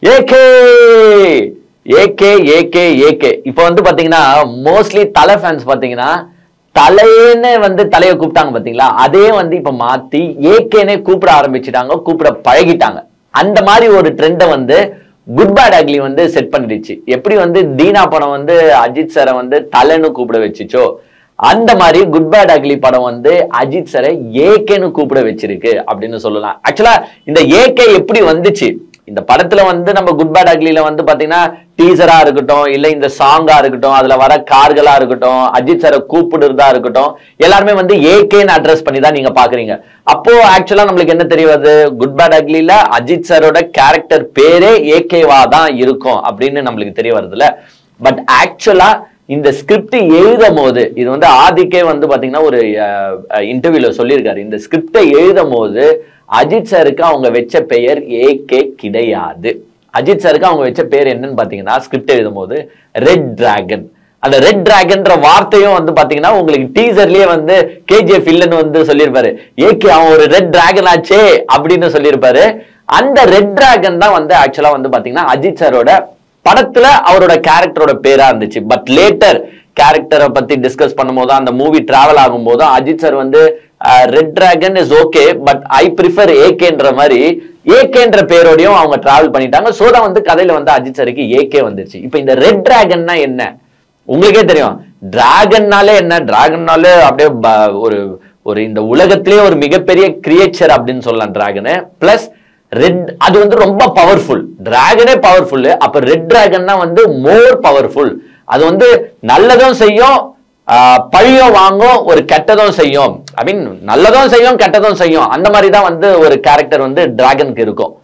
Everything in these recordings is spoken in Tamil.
ஏகே ஏகே ஏகே ஏகே இப்போ வந்து பாத்தீங்கன்னா மோஸ்ட்லி தலை ஃபேன்ஸ் பாத்தீங்கன்னா தலைன்னு வந்து தலையை கூப்பிட்டாங்க பாத்தீங்களா, அதே வந்து இப்ப மாத்தி ஏகேனே கூப்பிட ஆரம்பிச்சுட்டாங்க, கூப்பிட பழகிட்டாங்க. அந்த மாதிரி ஒரு ட்ரெண்டை வந்து குட் பேட் அக்லி வந்து செட் பண்ணிடுச்சு. எப்படி வந்து தீனா படம் வந்து அஜித் சாரை வந்து தலைன்னு கூப்பிட வச்சுச்சோ, அந்த மாதிரி குட் பேட் அக்லி படம் வந்து அஜித் சாரை ஏகேன்னு கூப்பிட வச்சிருக்கு அப்படின்னு சொல்லலாம். ஆக்சுவலா இந்த ஏகே எப்படி வந்துச்சு, இந்த படத்துல வந்து நம்ம குட் பேட் அக்லில வந்து பாத்தீங்கன்னா டீசரா இருக்கட்டும், இல்ல இந்த சாங்கா இருக்கட்டும், அதுல வர கார்களா இருக்கட்டும், அஜித் சாரை கூப்பிடுறதா இருக்கட்டும், எல்லாருமே வந்து ஏகேன்னு அட்ரஸ் பண்ணி தான் நீங்க பாக்குறீங்க. அப்போ ஆக்சுவலா நம்மளுக்கு என்ன தெரியாது, குட் பேட் அக்லில அஜித் சாரோட கேரக்டர் பேரே ஏகேவா தான் இருக்கும் அப்படின்னு நம்மளுக்கு தெரிய வருதுல. பட் ஆக்சுவலா இந்த ஸ்கிரிப்ட் எழுதும் போது இது வந்து ஆதிக்கே வந்து பாத்தீங்கன்னா ஒரு இன்டர்வியூல சொல்லியிருக்காரு, இந்த ஸ்கிரிப்டை எழுதும் போது அஜித் சாருக்கு அவங்க வச்ச பெயர் ஏகே கிடையாது. அஜித் சாருக்கு அவங்க வச்ச பேர் என்னன்னு பாத்தீங்கன்னா ஸ்கிரிப்ட் எழுதும் போது ரெட் டிராகன். அந்த ரெட் டிராகன்ற வார்த்தையும் வந்து பாத்தீங்கன்னா உங்களுக்கு டீசர்லயே வந்து கேஜிஎஃப் வில்லன் வந்து சொல்லியிருப்பாரு, ஏகே அவன் ஒரு ரெட் டிராகன் ஆச்சே அப்படின்னு சொல்லியிருப்பாரு. அந்த ரெட் டிராகன் தான் வந்து ஆக்சுவலா வந்து பாத்தீங்கன்னா அஜித் சாரோட படத்துல அவரோட கேரக்டரோட பேரா இருந்துச்சு. பட் லேட்டர் கேரக்டரை பத்தி டிஸ்கஸ் பண்ணும்போது அந்த மூவி டிராவல் ஆகும் போது அஜித் சார் வந்து red dragon is okay but I prefer ஏகேன்ற மாதிரி ஏகேன்ற பேரோடையும் அவங்க டிராவல் பண்ணிட்டாங்க. சோதான் வந்து கதையில வந்து அஜித் சாருக்கு ஏகே வந்துருச்சு. இப்ப இந்த ரெட் டிராகன்னா என்ன உங்களுக்கே தெரியும். டிராகன்னாலே என்ன, டிராகன்னாலே அப்படியே ஒரு ஒரு இந்த உலகத்திலேயே ஒரு மிகப்பெரிய கிரியேச்சர் அப்படின்னு சொல்லலாம் டிராகனு. பிளஸ் ரெட் அது வந்து ரொம்ப பவர்ஃபுல், டிராகனே பவர்ஃபுல். அப்ப ரெட் டிராகன்னா வந்து மோர் பவர்ஃபுல். அது வந்து நல்லதும் செய்யும், பழியும் வாங்கும், ஒரு கெட்டதும் செய்யும். ஐ மீன் நல்லதும் செய்யும் கெட்டதும் செய்யும். அந்த மாதிரி தான் வந்து ஒரு கேரக்டர் வந்து டிராகனுக்கு இருக்கும்.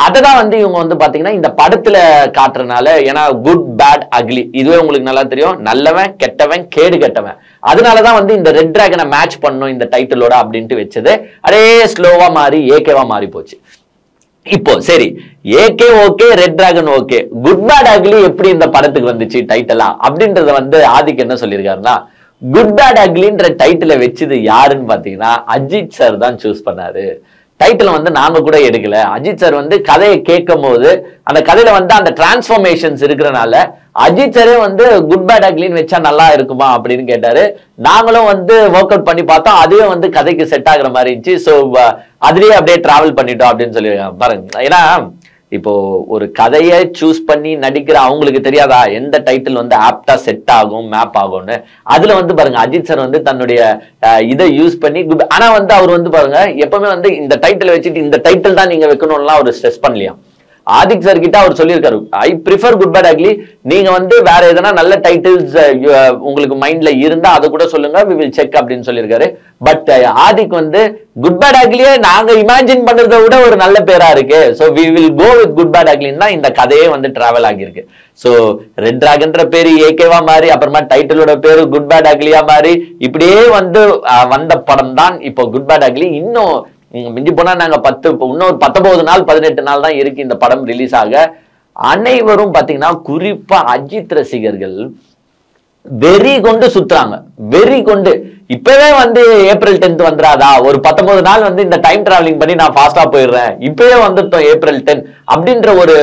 அததான் வந்து இவங்க வந்து பாத்தீங்கன்னா இந்த படத்துல காட்டுறதுனால, ஏன்னா குட் பேட் அக்லி இதுவே உங்களுக்கு நல்லா தெரியும், நல்லவன் கெட்டவன் கேடு கெட்டவன். அதனாலதான் வந்து இந்த ரெட் டிராகனை மேட்ச் பண்ணும் இந்த டைட்டிலோட அப்படின்ட்டு வச்சது. அதே ஸ்லோவா மாறி ஏகேவா மாறி போச்சு. இப்போ சரி, AK okay, red dragon okay, good bad ugly எப்படி இந்த படத்துக்கு வந்துச்சு டைட்டிலா அப்படின்றத வந்து ஆதிக் என்ன சொல்லியிருக்காருன்னா, குட் பேட் அக்லின்ற டைட்டிலை வச்சது யாருன்னு பாத்தீங்கன்னா அஜித் சார் தான் சூஸ் பண்ணாரு. டைட்டில் வந்து நாங்க கூட எடுக்கல. அஜித் சார் வந்து கதையை கேட்கும் போது அந்த கதையில வந்து அந்த டிரான்ஸ்ஃபர்மேஷன்ஸ் இருக்கிறனால அஜித் சாரே வந்து குட் பேட் அக்லின்னு வச்சா நல்லா இருக்குமா அப்படின்னு கேட்டாரு. நாங்களும் வந்து ஒர்க் அவுட் பண்ணி பார்த்தோம், அதுவே வந்து கதைக்கு செட் ஆகுற மாதிரி இருந்துச்சு. ஸோ அதுலயே அப்படியே டிராவல் பண்ணிட்டோம் அப்படின்னு சொல்லியிருக்காங்க பாருங்க. ஏன்னா இப்போ ஒரு கதையை சூஸ் பண்ணி நடிக்கிற அவங்களுக்கு தெரியாதா எந்த டைட்டில் வந்து ஆப்டா செட் ஆகும் மேப் ஆகும்னு. அதுல வந்து பாருங்க அஜித் சார் வந்து தன்னுடைய இதை யூஸ் பண்ணி ஆனா வந்து அவர் வந்து பாருங்க எப்பவுமே வந்து இந்த டைட்டில் வச்சுட்டு இந்த டைட்டில் தான் நீங்க வைக்கணும்லாம் அவர் ஸ்ட்ரெஸ் பண்ணலையா. ஆதிக் சார் கிட்ட அவர் சொல்லியிருக்காரு, ஐ பிரிஃபர் குட் பேட் அக்லி, நீங்க வந்து வேற எதனா நல்ல டைட்டில்ஸ் உங்களுக்கு மைண்ட்ல இருந்தா அதை கூட சொல்லுங்க, we will check அப்படின்னு சொல்லியிருக்காரு. பட் ஆதிக் வந்து குட் பேட் அக்லியே நாங்க இமேஜின் பண்றதை விட ஒரு நல்ல பேரா இருக்கு, so we will go with good bad அக்லின்னு தான் இந்த கதையே வந்து டிராவல் ஆகியிருக்கு. ஸோ ரெட் டிராகன்ற பேரு ஏகேவா மாறி, அப்புறமா டைட்டிலோட பேரு குட் பேட் அக்லியா மாறி, இப்படியே வந்து வந்த படம் தான் இப்போ குட் பேட் அக்லி. இன்னும் மிஞ்சி போனா நாங்க இன்னொரு 19 நாள் 18 நாள் தான் இருக்கு இந்த படம் ரிலீஸ் ஆக. அனைவரும் பாத்தீங்கன்னா குறிப்பா அஜித் ரசிகர்கள் வெறி கொண்டு சுத்துறாங்க, வெறி கொண்டு. இப்பவே வந்து ஏப்ரல் 10 வந்துடாதா, ஒரு 19 நாள் வந்து இந்த டைம் டிராவலிங் பண்ணி நான் ஃபாஸ்டா போயிடுறேன், இப்பவே வந்துட்டோம் ஏப்ரல் 10 அப்படின்ற ஒரு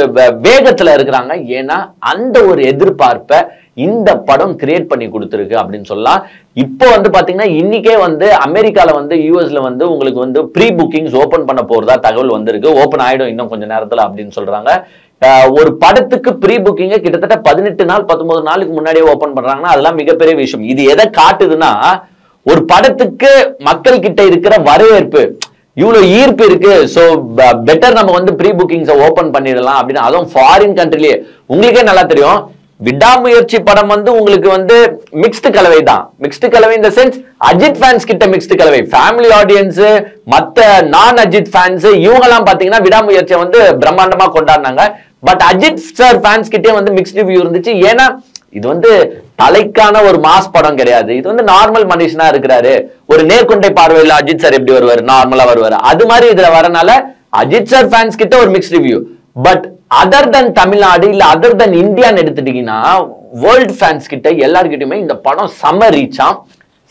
வேகத்துல இருக்கிறாங்க. ஏன்னா அந்த ஒரு எதிர்பார்ப்பை இந்த படம் கிரியேட் பண்ணி கொடுத்துருக்கு அப்படின்னு சொல்லலாம். இப்போ வந்து பாத்தீங்கன்னா இன்னைக்கே வந்து அமெரிக்கால வந்து யூஎஸ்ல வந்து உங்களுக்கு வந்து ப்ரீ புக்கிங்ஸ் ஓபன் பண்ண போறதா தகவல் வந்திருக்கு. ஓபன் ஆயிடும் இன்னும் கொஞ்சம் நேரத்துல அப்படின்னு சொல்றாங்க. ஒரு படத்துக்கு ப்ரீ புக்கிங்க கிட்டத்தட்ட 18 நாள் 19 நாளுக்கு முன்னாடியே ஓபன் பண்றாங்கன்னா அதெல்லாம் மிகப்பெரிய விஷயம். இது எதை காட்டுதுன்னா, ஒரு படத்துக்கு மக்கள் கிட்ட இருக்கிற வரவேற்பு, இவ்வளவு ஈர்ப்பு இருக்கு, சோ பெட்டர் நம்ம வந்து ப்ரீ புக்கிங்ஸை ஓபன் பண்ணிடலாம் அப்படின்னு. அதுவும் ஃபாரின் கண்ட்ரிலேயே உங்களுக்கே நல்லா தெரியும், விடாமுயற்சி படம் வந்து உங்களுக்கு வந்து மிக்ஸ்டு கலவை தான். மிக்ஸ்டு கலவை இந்த சென்ஸ் அஜித் ஃபேன்ஸ் கிட்ட மிக்ஸ்டு கலவை, ஃபேமிலி ஆடியன்ஸ் மத்த நான் அஜித் ஃபேன்ஸ் இவங்கெல்லாம் பாத்தீங்கன்னா விடாமுயற்சியை வந்து பிரம்மாண்டமா கொண்டாடினாங்க. பட் அஜித் சார் ஃபேன்ஸ் கிட்டே வந்து மிக்ஸ்டு வியூ இருந்துச்சு. ஏன்னா இது வந்து தலைக்கான ஒரு மாஸ் படம் கிடையாது, இது வந்து நார்மல் மனுஷனா இருக்கிறாரு. ஒரு நேர்கொண்டை பார்வையில் அஜித் சார் எப்படி வருவாரு, நார்மலா வருவாரு, அது மாதிரி இதுல வரனால அஜித் சார் ஃபேன்ஸ் கிட்ட ஒரு mixed view. But other than Tamil Nadu இல்ல அதர் தன் இந்தியான்னு எடுத்துட்டீங்கன்னா வேர்ல்ட் ஃபேன்ஸ் கிட்ட எல்லார்கிட்டயுமே இந்த படம் செம்ம ரீச்சா,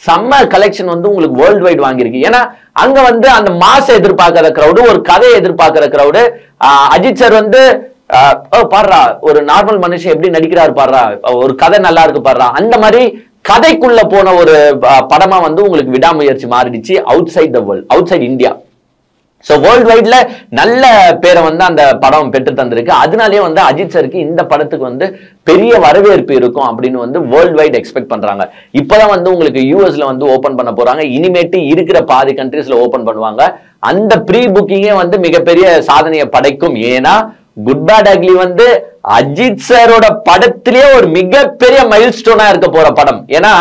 செம்ம கலெக்ஷன் வந்து உங்களுக்கு வேர்ல்டு வைட் வாங்கியிருக்கு. ஏன்னா அங்க வந்து அந்த மாச எதிர்பார்க்கிற கிரௌடு, ஒரு கதையை எதிர்பார்க்கிற கிரௌடு. அஜித் சார் வந்து பாடுறா ஒரு நார்மல் மனுஷன் எப்படி நடிக்கிறாரு பாடுறா, ஒரு கதை நல்லா இருக்கு பாடுறா, அந்த மாதிரி கதைக்குள்ள போன ஒரு படமா வந்து உங்களுக்கு விடாமுயற்சி மாறிடுச்சு outside the world, outside India. So world வைட்ல நல்ல பேரை வந்து அந்த படம் பெற்று தந்திருக்கு. அதனாலேயே வந்து அஜித் சருக்கு இந்த படத்துக்கு வந்து பெரிய வரவேற்பு இருக்கும் அப்படின்னு வந்து வேர்ல்ட் வைட் எக்ஸ்பெக்ட் பண்றாங்க. இப்பதான் வந்து உங்களுக்கு யூஎஸ்ல வந்து ஓபன் பண்ண போறாங்க, இனிமேட்டு இருக்கிற பாதி கண்ட்ரீஸ்ல ஓபன் பண்ணுவாங்க. அந்த ப்ரீ புக்கிங்கே வந்து மிகப்பெரிய சாதனையை படைக்கும். ஏன்னா குட் பேட் அக்லி வந்து அஜித் சாரோட படத்திலேயே ஒரு மிகப்பெரிய மைல் ஸ்டோனா இருக்க போற படம். ஏன்னா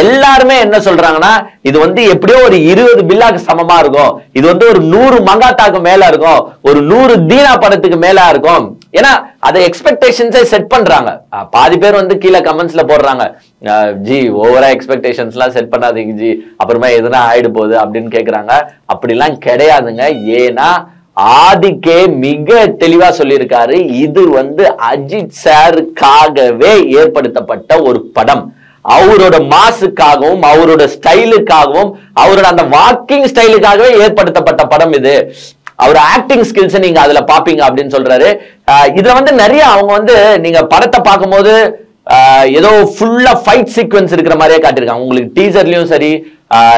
எல்லாருமே என்ன சொல்றாங்கன்னா இது வந்து எப்படியோ ஒரு 20 பில்லாக்கு சமமா இருக்கும், இது வந்து ஒரு 100 மங்காத்தாக்கு மேல இருக்கும், ஒரு 100 தீனா படத்துக்கு மேல இருக்கும். ஏன்னா அதை எக்ஸ்பெக்டேஷன்ஸை செட் பண்றாங்க. பாதி பேர் வந்து கீழே கமெண்ட்ஸ்ல போடுறாங்க, ஜி ஓவரா எக்ஸ்பெக்டேஷன்ஸ் எல்லாம் செட் பண்ணாதீங்க ஜி, அப்புறமா எதுனா ஆயிடு போகுது அப்படின்னு கேக்குறாங்க. அப்படிலாம் கிடையாதுங்க. ஏன்னா ஆதிக்கே மிக தெளிவா சொல்லியிருக்காரு, இது வந்து அஜித் சாருக்காகவே ஏற்படுத்தப்பட்ட ஒரு படம். அவரோட மாசுக்காகவும் அவரோட ஸ்டைலுக்காகவும் அவரோட அந்த வாக்கிங் ஸ்டைலுக்காகவே ஏற்படுத்தப்பட்ட படம் இது. அவர் ஆக்டிங் ஸ்கில்ஸ் நீங்க அதுல பாப்பீங்க அப்படின்னு சொல்றாரு. இதுல வந்து நிறைய அவங்க வந்து நீங்க படத்தை பார்க்கும்போது ஏதோ ஃபுல்லா ஃபைட் சீக்வன்ஸ் இருக்கிற மாதிரியே காட்டியிருக்காங்க. உங்களுக்கு டீசர்லயும் சரி,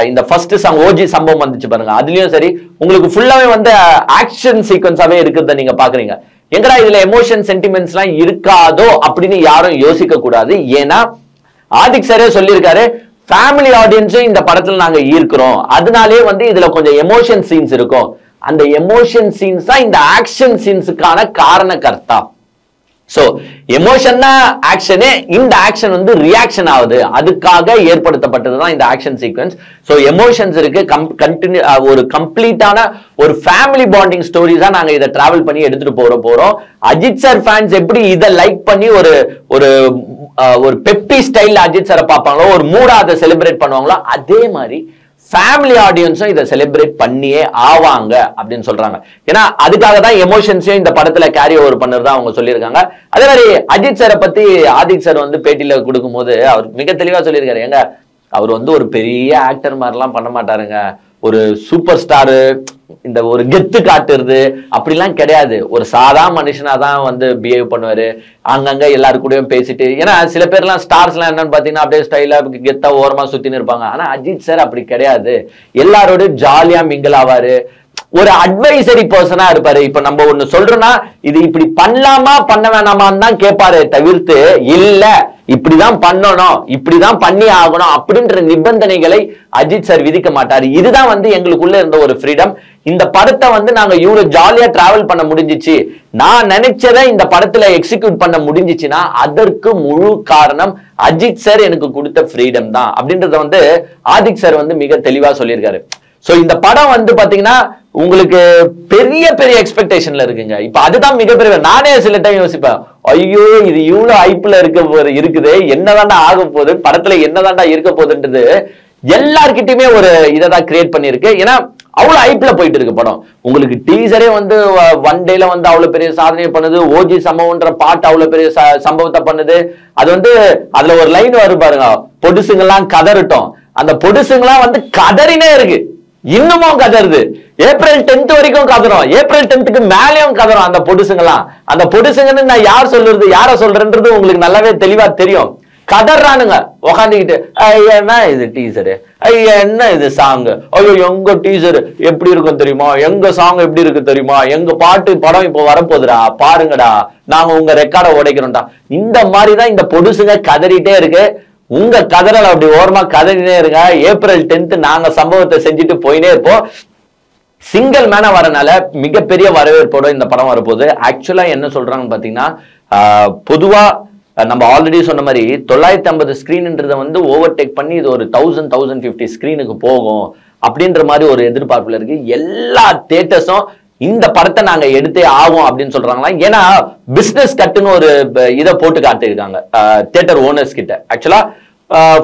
இந்த ஃபர்ஸ்ட் சாங் ஓஜி சம்பவம் வந்துச்சு பாருங்க, அதுலயும் சரி உங்களுக்கு ஃபுல்லாவே வந்து ஆக்ஷன் சீக்வன்ஸாவே இருக்கிறத நீங்க பாக்குறீங்க. எங்கடா இதுல எமோஷன் சென்டிமெண்ட்ஸ் எல்லாம் இருக்காதோ அப்படின்னு யாரும் யோசிக்க கூடாது. ஏன்னா ஆதிக் சாரே சொல்லியிருக்காரு, ஃபேமிலி ஆடியன்ஸும் இந்த படத்துல நாங்க ஈர்க்கிறோம், அதனாலேயே வந்து இதுல கொஞ்சம் எமோஷன் சீன்ஸ் இருக்கும். அந்த எமோஷன் சீன்ஸ் தான் இந்த ஆக்ஷன் சீன்ஸுக்கான காரணகர்த்தா. சோ எமோஷன் தான் ஆக்ஷனே, இந்த ஆக்ஷன் வந்து ரியாக்ஷன் ஆகுது, அதுக்காக ஏற்படுத்தப்பட்டதுதான் இந்த ஆக்ஷன் சீக்வன்ஸ். சோ எமோஷன்ஸ் இருக்கு, ஒரு கம்ப்ளீட்டான ஒரு ஃபேமிலி பாண்டிங் ஸ்டோரிஸா நாங்க இதை டிராவல் பண்ணி எடுத்துட்டு போறோம். அஜித் சார் ஃபேன்ஸ் எப்படி இதை லைக் பண்ணி ஒரு ஒரு பெப்பி ஸ்டைல்ல அஜித் சாரை பார்ப்பாங்களோ, ஒரு மூடா அதை செலிப்ரேட் பண்ணுவாங்களோ, அதே மாதிரி ஃபேமிலி ஆடியன்ஸும் இதை செலிப்ரேட் பண்ணியே ஆவாங்க அப்படின்னு சொல்றாங்க. ஏன்னா அதுக்காக தான் எமோஷன்ஸையும் இந்த படத்துல கேரி ஓவர் பண்ணுறதா அவங்க சொல்லியிருக்காங்க. அதே மாதிரி அஜித் சாரை பத்தி ஆதிக் சார் வந்து பேட்டியில கொடுக்கும் போது அவர் மிக தெளிவா சொல்லியிருக்காரு, ஏங்க அவர் வந்து ஒரு பெரிய ஆக்டர் மாதிரிலாம் பண்ண மாட்டாருங்க, ஒரு சூப்பர் ஸ்டாரு, இந்த ஒரு கெத்து காட்டுறது அப்படிலாம் கிடையாது, ஒரு சாதா மனுஷனா தான் வந்து பிஹேவ் பண்ணுவாரு, அங்கங்க எல்லாரு கூடயும் பேசிட்டு. ஏன்னா சில பேர்லாம் ஸ்டார்ஸ் எல்லாம் என்னன்னு பாத்தீங்கன்னா அப்படியே ஸ்டைலா கெத்தா ஓரமா சுத்தின்னு இருப்பாங்க. ஆனா அஜித் சார் அப்படி கிடையாது, எல்லாரோட ஜாலியா மிங்கிள் ஆவாரு, ஒரு அட்வைசரி பர்சனா இருப்பாரு. இப்ப நம்ம ஒண்ணு சொல்றோம்னா இது இப்படி பண்ணலாமா பண்ண வேணாமான்னு தான் கேட்பாரு, தவிர்த்து இல்ல இப்படிதான் பண்ணணும் இப்படிதான் பண்ணி ஆகணும் அப்படின்ற நிபந்தனைகளை அஜித் சார் விதிக்க மாட்டாரு. இதுதான் வந்து எங்களுக்குள்ள இருந்த ஒரு ஃப்ரீடம். இந்த படத்தை வந்து நாங்க இவ்வளவு ஜாலியா டிராவல் பண்ண முடிஞ்சிச்சு, நான் நினைச்சதை இந்த படத்துல எக்ஸிக்யூட் பண்ண முடிஞ்சிச்சுன்னா அதற்கு முழு காரணம் அஜித் சார் எனக்கு கொடுத்த ஃப்ரீடம் தான் அப்படின்றத வந்து ஆதிக் சார் வந்து மிக தெளிவா சொல்லியிருக்காரு. சோ இந்த படம் வந்து பாத்தீங்கன்னா உங்களுக்கு பெரிய பெரிய எக்ஸ்பெக்டேஷன்ல இருக்குங்க. இப்ப அதுதான் மிகப்பெரிய, நானே சில டைம் யோசிப்பேன், ஐயோ இது இவ்வளவு ஐப்புல இருக்குது, என்னதாண்டா ஆக போகுது படத்துல, என்னதாண்டா இருக்க போகுதுன்றது எல்லார்கிட்டயுமே ஒரு இதான் கிரியேட் பண்ணிருக்கு. ஏன்னா அவ்வளவு ஐப்புல போயிட்டு இருக்கு படம். உங்களுக்கு டீசரே வந்து ஒன் டேல வந்து அவ்வளவு பெரிய சாதனை பண்ணுது, ஓஜி சம்பவம்ன்ற பாட்டு அவ்வளவு பெரிய சம்பவத்தை பண்ணுது. அது வந்து அதுல ஒரு லைன் வரும் பாருங்க, பொடுசுங்கெல்லாம் கதறட்டும், அந்த பொடுசுங்கெல்லாம் வந்து கதறினே இருக்கு, இன்னமும் கதறுது, ஏப்ரல் 10th வரைக்கும் கதறும், ஏப்ரல் 10th மேலேயும் கதறும் அந்த பொடுசுங்கெல்லாம். அந்த பொடுசுங்கன்னு நான் யார் சொல்றது யார சொல்றேன்றது உங்களுக்கு நல்லாவே தெளிவா தெரியும். கதறானுங்க உக்காந்துக்கிட்டு, ஐயா என்ன இது டீசரு, ஐயா என்ன இது சாங், ஐயோ எங்க டீசர் எப்படி இருக்கும் தெரியுமா, எங்க சாங் எப்படி இருக்கு தெரியுமா, எங்க பாட்டு படம் இப்போ வரப்போகுதுடா பாருங்கடா, நாங்க உங்க ரெக்கார்டை உடைக்கிறோம்டா. இந்த மாதிரிதான் இந்த பொடுசுங்க கதறிட்டே இருக்கு. உங்க கதறல் அப்படி ஓரமா கதறினே இருங்க. ஏப்ரல் 10th நாங்க சம்பவத்தை செஞ்சுட்டு போயினே இருப்போம். சிங்கிள் மேனா வரனால மிகப்பெரிய வரவேற்போட இந்த படம் வரப்போகுது. ஆக்சுவலா என்ன சொல்றாங்கன்னு பாத்தீங்கன்னா, பொதுவா நம்ம ஆல்ரெடி சொன்ன மாதிரி 950 ஸ்கிரீன்ன்றதை வந்து ஓவர்டேக் பண்ணி இது ஒரு 1050 ஸ்கிரீனுக்கு போகும் அப்படின்ற மாதிரி ஒரு எதிர்பார்ப்புல இருக்கு. எல்லா தியேட்டர்ஸும் இந்த படத்தை நாங்க எடுத்தே ஆகும் அப்படின்னு சொல்றாங்களா. ஏன்னா பிசினஸ் கட்டுன்னு ஒரு இதை போட்டு காட்டியிருக்காங்க தியேட்டர் ஓனர்ஸ் கிட்ட. ஆக்சுவலா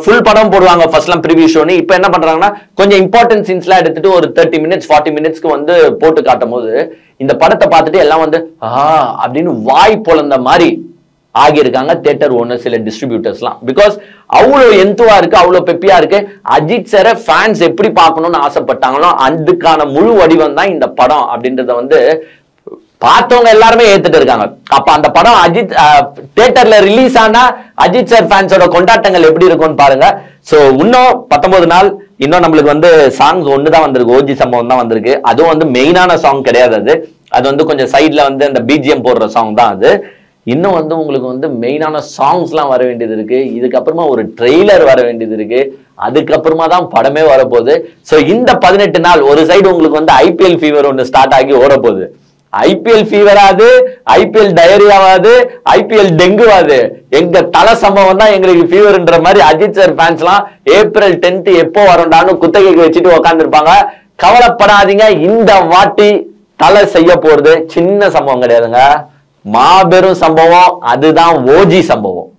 ஃபுல் படம் போடுவாங்க ஃபர்ஸ்ட்லாம் ப்ரிவியூ ஷோன்னு. இப்போ என்ன பண்றாங்கன்னா கொஞ்சம் இம்பார்ட்டன்ட் சீன்ஸ்லாம் எடுத்துட்டு ஒரு 30 minutes 40 minutesக்கு வந்து போட்டு காட்டும் போது இந்த படத்தை பார்த்துட்டு எல்லாம் வந்து அப்படின்னு வாய் பொழந்த மாதிரி ஆகியிருக்காங்க தியேட்டர் ஓனர், சில டிஸ்ட்ரிபியூட்டர்ஸ்லாம். பிகாஸ் அவ்வளோ எந்துவா இருக்கு, அவ்வளோ பெப்பியா இருக்கு. அஜித் சாரை ஃபேன்ஸ் எப்படி பார்க்கணும்னு ஆசைப்பட்டாங்களோ அதுக்கான முழு வடிவம் தான் இந்த படம் அப்படின்றத வந்து பார்த்தவங்க எல்லாருமே ஏத்துட்டு இருக்காங்க. அப்ப அந்த படம் அஜித் தியேட்டர்ல ரிலீஸ் ஆனா அஜித் சார் ஃபேன்ஸோட கொண்டாட்டங்கள் எப்படி இருக்கும்னு பாருங்க. சோ இன்னும் 19 நாள் இன்னும் நம்மளுக்கு வந்து சாங்ஸ் ஒண்ணுதான் வந்திருக்கு, ஓஜி சம்பவம் தான் வந்திருக்கு. அதுவும் வந்து மெயினான சாங் கிடையாது, அது வந்து கொஞ்சம் சைட்ல வந்து அந்த பிஜிஎம் போடுற சாங் தான் அது. இன்னும் வந்து உங்களுக்கு வந்து மெயினான சாங்ஸ் எல்லாம் வர வேண்டியது இருக்கு. இதுக்கப்புறமா ஒரு ட்ரெய்லர் வர வேண்டியது இருக்கு. அதுக்கப்புறமா தான் படமே வரப்போகுது. சோ இந்த 18 நாள் ஒரு சைடு உங்களுக்கு வந்து ஐபிஎல் ஃபீவர் ஒன்று ஸ்டார்ட் ஆகி ஓட போகுது. ஐபிஎல் ஃபீவராது, ஐபிஎல் டயரியாவாது, ஐபிஎல் டெங்குவாது, எங்க தலை சம்பவம் தான் எங்களுக்கு ஃபீவர்ன்ற மாதிரி அஜித் சார் ஃபேன்ஸ் எல்லாம் ஏப்ரல் 10th எப்போ வரும்டான்னு குத்தகைக்கு வச்சுட்டு உட்காந்துருப்பாங்க. கவலைப்படாதீங்க, இந்த வாட்டி தலை செய்ய போறது சின்ன சம்பவம் கிடையாதுங்க, மாபெரும் சம்பவம். அதுதான் ஓஜி சம்பவம்.